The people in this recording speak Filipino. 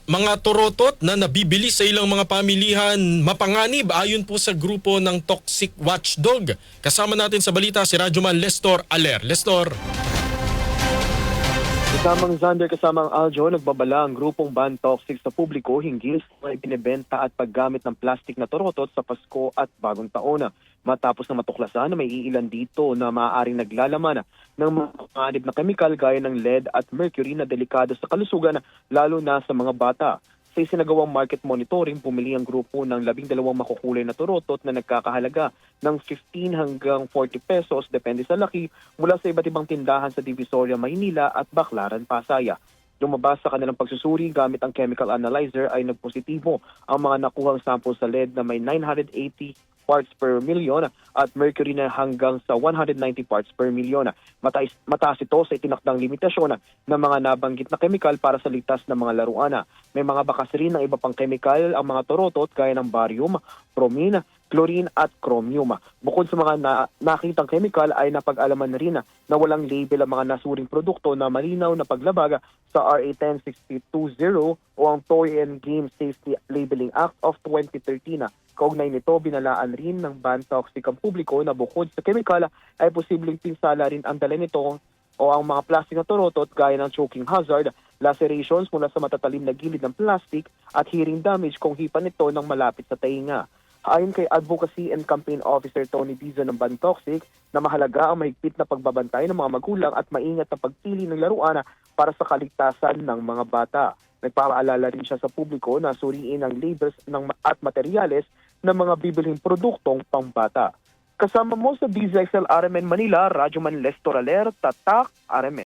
mga turotot na nabibili sa ilang mga pamilihan mapanganib ayon po sa grupo ng Toxic Watchdog. Kasama natin sa balita si Radyoman Lestor Aler. Lestor. Kasamang Xander, kasamang Aljo, nagbabala ang grupong Ban Toxic sa publiko hinggil sa mga ibinebenta at paggamit ng plastic na turotot sa Pasko at Bagong Taon. Matapos na matuklasan na may iilan dito na maaaring naglalaman ng mga panganib na kemikal gaya ng lead at mercury na delikado sa kalusugan lalo na sa mga bata. Sa isinagawang market monitoring, pumili ang grupo ng 12 makukulay na turotot na nagkakahalaga ng 15 hanggang 40 pesos depende sa laki mula sa iba't ibang tindahan sa Divisoria, Maynila at Baclaran, Pasaya. Lumabas sa kanilang pagsusuri gamit ang chemical analyzer ay nagpositibo ang mga nakuhang sample sa lead na may 980 parts per million at mercury na hanggang sa 190 parts per million. Mataas ito sa itinakdang limitasyon ng mga nabanggit na kemikal para sa ligtas na mga laruan. May mga bakas rin ng iba pang kemikal ang mga turotot gaya ng barium, bromine, chlorine at chromium. Bukod sa mga nakitang kemikal ay napag-alaman na rin na walang label ang mga nasuring produkto na malinaw na paglabag sa RA 10620 o ang Toy and Game Safety Labeling Act of 2013. Kaugnay nito, binalaan rin ng Ban Toxic ang publiko na bukod sa kemikal ay posibleng pinsala rin ang dala nito o ang mga plastic na turotot gaya ng choking hazard, lacerations mula sa matatalim na gilid ng plastic at hearing damage kung hipan nito ng malapit sa tainga. Ayon kay Advocacy and Campaign Officer Tony Bizo ng Ban Toxic na mahalaga ang mahigpit na pagbabantay ng mga magulang at maingat na pagpili ng laruan para sa kaligtasan ng mga bata. Nagpapaalala rin siya sa publiko na suriin ang labels at materyales ng mga bibilhing produktong pambata. Kasama mo sa DZXL RMN Manila, Radyoman Lestor Aler, Tatak RMN.